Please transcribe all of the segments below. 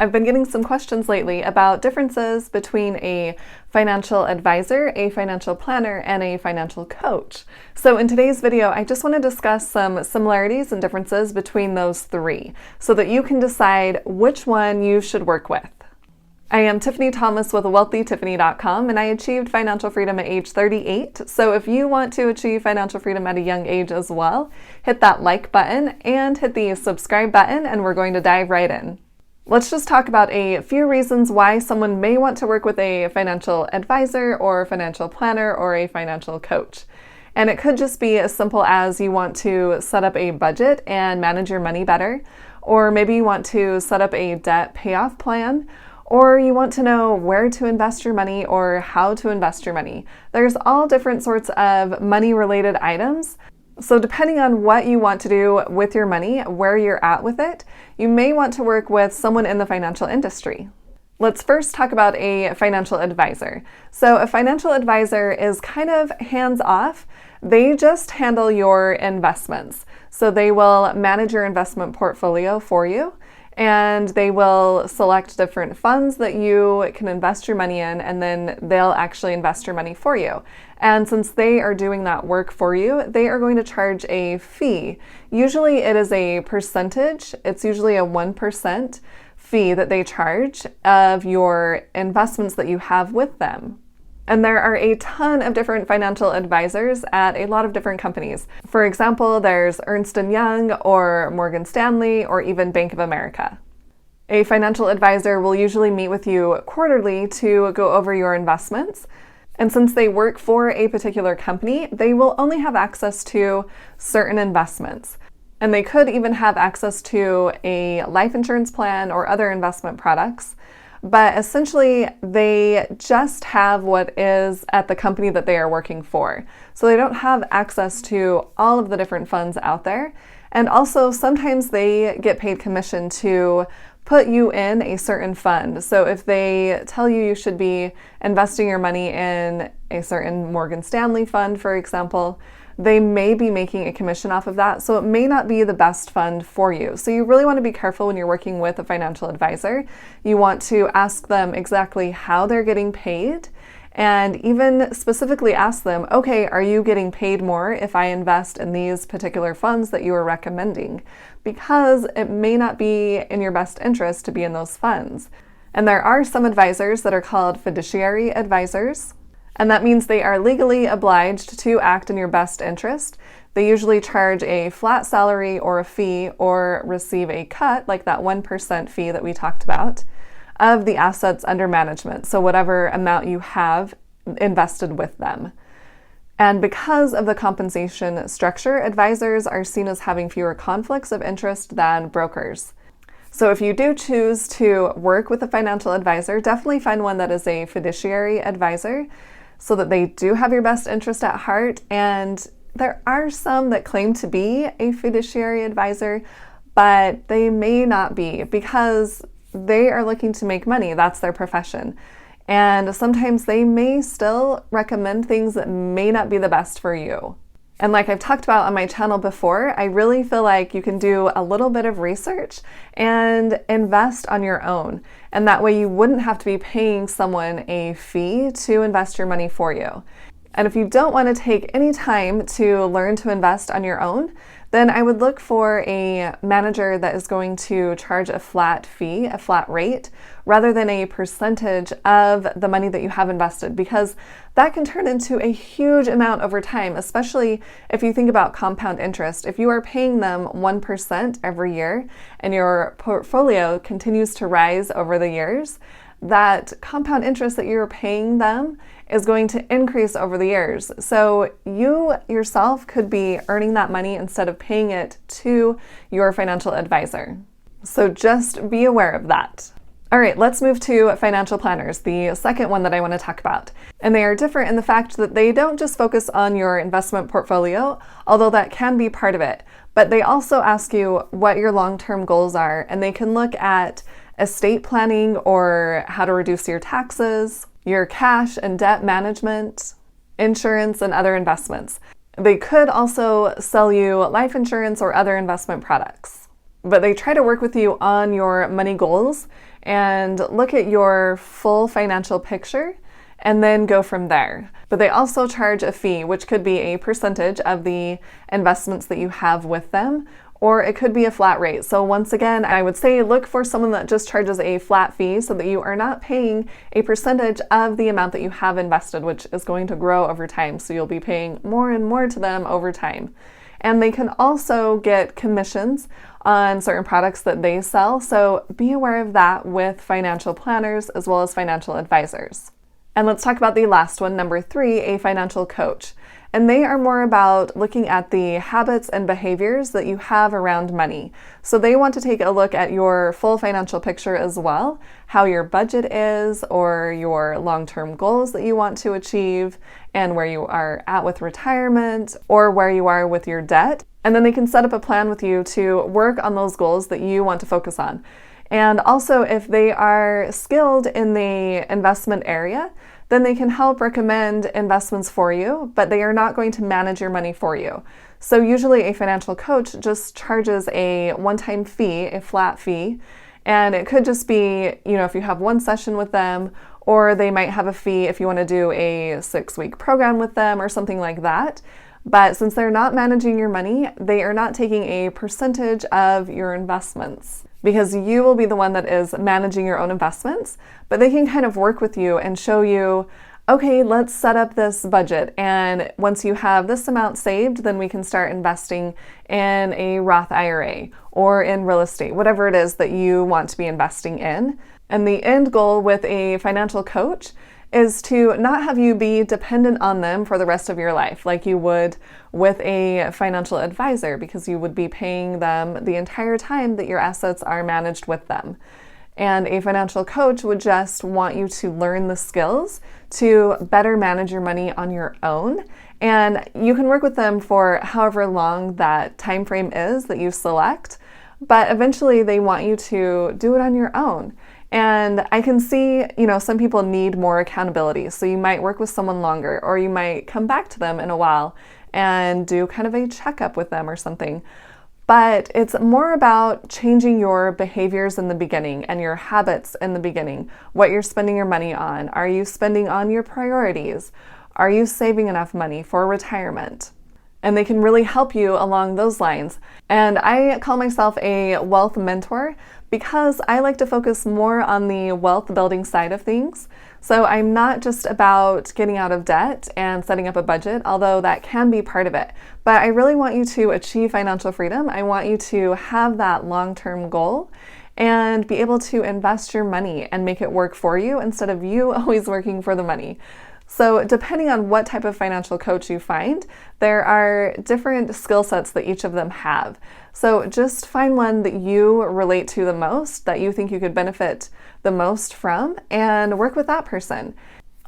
I've been getting some questions lately about differences between a financial advisor, a financial planner, and a financial coach. So in today's video, I just want to discuss some similarities and differences between those three so that you can decide which one you should work with. I am Tiffany Thomas with wealthytiffany.com, and I achieved financial freedom at age 38. So if you want to achieve financial freedom at a young age as well, hit that like button and hit the subscribe button, and we're going to dive right in. Let's just talk about a few reasons why someone may want to work with a financial advisor or financial planner or a financial coach. And it could just be as simple as you want to set up a budget and manage your money better, or maybe you want to set up a debt payoff plan, or you want to know where to invest your money or how to invest your money. There's all different sorts of money-related items. So depending on what you want to do with your money, where you're at with it, you may want to work with someone in the financial industry. Let's first talk about a financial advisor. So a financial advisor is kind of hands-off. They just handle your investments. So they will manage your investment portfolio for you, and they will select different funds that you can invest your money in, and then they'll actually invest your money for you. And since they are doing that work for you, they are going to charge a fee. Usually it is a percentage. It's usually a 1% fee that they charge of your investments that you have with them. And there are a ton of different financial advisors at a lot of different companies. For example, there's Ernst & Young or Morgan Stanley or even Bank of America. A financial advisor will usually meet with you quarterly to go over your investments. And since they work for a particular company, they will only have access to certain investments. And they could even have access to a life insurance plan or other investment products. But essentially, they just have what is at the company that they are working for. So they don't have access to all of the different funds out there. And also, sometimes they get paid commission to put you in a certain fund. So if they tell you you should be investing your money in a certain Morgan Stanley fund, for example, they may be making a commission off of that, so it may not be the best fund for you. So you really want to be careful when you're working with a financial advisor. You want to ask them exactly how they're getting paid, and even specifically ask them, okay, are you getting paid more if I invest in these particular funds that you are recommending? Because it may not be in your best interest to be in those funds. And there are some advisors that are called fiduciary advisors. And that means they are legally obliged to act in your best interest. They usually charge a flat salary or a fee or receive a cut, like that 1% fee that we talked about, of the assets under management. So whatever amount you have invested with them. And because of the compensation structure, advisors are seen as having fewer conflicts of interest than brokers. So if you do choose to work with a financial advisor, definitely find one that is a fiduciary advisor, so that they do have your best interest at heart. And there are some that claim to be a fiduciary advisor, but they may not be because they are looking to make money. That's their profession. And sometimes they may still recommend things that may not be the best for you. And like I've talked about on my channel before, I really feel like you can do a little bit of research and invest on your own. And that way you wouldn't have to be paying someone a fee to invest your money for you. And if you don't want to take any time to learn to invest on your own, then I would look for a manager that is going to charge a flat fee, a flat rate, rather than a percentage of the money that you have invested, because that can turn into a huge amount over time, especially if you think about compound interest. If you are paying them 1% every year and your portfolio continues to rise over the years, that compound interest that you're paying them is going to increase over the years. So you yourself could be earning that money instead of paying it to your financial advisor. So just be aware of that. All right, let's move to financial planners, the second one that I want to talk about. And they are different in the fact that they don't just focus on your investment portfolio, although that can be part of it, but they also ask you what your long-term goals are, and they can look at estate planning or how to reduce your taxes, your cash and debt management, insurance, and other investments. They could also sell you life insurance or other investment products. but they try to work with you on your money goals and look at your full financial picture and then go from there. But they also charge a fee, which could be a percentage of the investments that you have with them, or it could be a flat rate. So once again, I would say look for someone that just charges a flat fee so that you are not paying a percentage of the amount that you have invested, which is going to grow over time. So you'll be paying more and more to them over time. And they can also get commissions on certain products that they sell. So be aware of that with financial planners as well as financial advisors. And let's talk about the last one, number 3, a financial coach. And they are more about looking at the habits and behaviors that you have around money. So they want to take a look at your full financial picture as well, how your budget is, or your long-term goals that you want to achieve, and where you are at with retirement, or where you are with your debt. And then they can set up a plan with you to work on those goals that you want to focus on. And also, if they are skilled in the investment area, then they can help recommend investments for you, but they are not going to manage your money for you. So usually a financial coach just charges a one-time fee, a flat fee, and it could just be, if you have one session with them, or they might have a fee if you want to do a 6-week program with them or something like that. But since they're not managing your money, they are not taking a percentage of your investments, because you will be the one that is managing your own investments, but they can kind of work with you and show you, okay, let's set up this budget. And once you have this amount saved, then we can start investing in a Roth IRA or in real estate, whatever it is that you want to be investing in. And the end goal with a financial coach is to not have you be dependent on them for the rest of your life like you would with a financial advisor, because you would be paying them the entire time that your assets are managed with them. And a financial coach would just want you to learn the skills to better manage your money on your own. And you can work with them for however long that time frame is that you select, but eventually they want you to do it on your own. And I can see, some people need more accountability. So you might work with someone longer, or you might come back to them in a while and do kind of a checkup with them or something. But it's more about changing your behaviors in the beginning and your habits in the beginning, what you're spending your money on. Are you spending on your priorities? Are you saving enough money for retirement? And they can really help you along those lines. And I call myself a wealth mentor because I like to focus more on the wealth building side of things. So I'm not just about getting out of debt and setting up a budget, although that can be part of it. But I really want you to achieve financial freedom. I want you to have that long-term goal and be able to invest your money and make it work for you instead of you always working for the money. So depending on what type of financial coach you find, there are different skill sets that each of them have. So just find one that you relate to the most, that you think you could benefit the most from, and work with that person.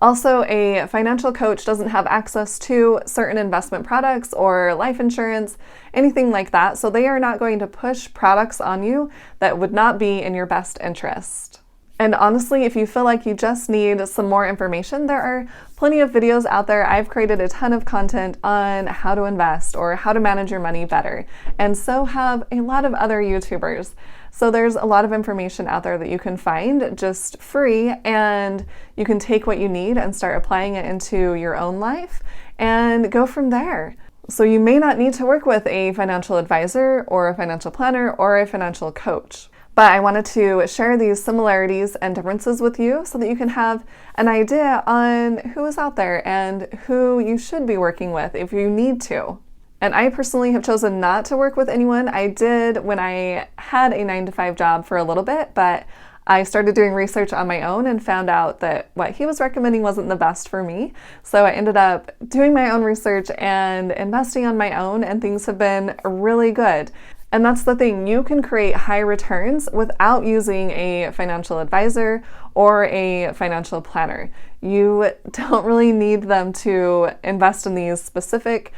Also, a financial coach doesn't have access to certain investment products or life insurance, anything like that. So they are not going to push products on you that would not be in your best interest. And honestly, if you feel like you just need some more information, there are plenty of videos out there. I've created a ton of content on how to invest or how to manage your money better. And so have a lot of other YouTubers. So there's a lot of information out there that you can find just free, and you can take what you need and start applying it into your own life and go from there. So you may not need to work with a financial advisor or a financial planner or a financial coach. But I wanted to share these similarities and differences with you so that you can have an idea on who is out there and who you should be working with if you need to. And I personally have chosen not to work with anyone. I did when I had a 9-to-5 job for a little bit, but I started doing research on my own and found out that what he was recommending wasn't the best for me. So I ended up doing my own research and investing on my own, and things have been really good. And that's the thing, you can create high returns without using a financial advisor or a financial planner. You don't really need them to invest in these specific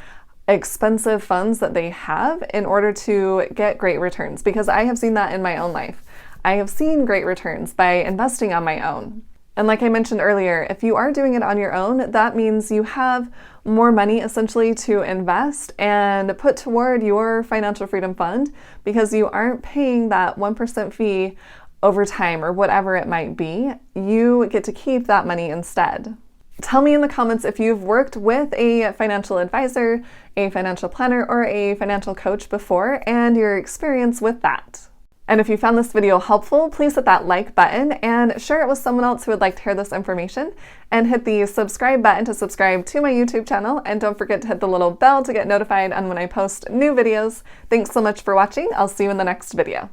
expensive funds that they have in order to get great returns, because I have seen that in my own life. I have seen great returns by investing on my own. And like I mentioned earlier, if you are doing it on your own, that means you have more money essentially to invest and put toward your financial freedom fund because you aren't paying that 1% fee over time or whatever it might be. You get to keep that money instead. Tell me in the comments if you've worked with a financial advisor, a financial planner, or a financial coach before and your experience with that. And if you found this video helpful, please hit that like button and share it with someone else who would like to hear this information, and hit the subscribe button to subscribe to my YouTube channel, and don't forget to hit the little bell to get notified on when I post new videos. Thanks so much for watching. I'll see you in the next video.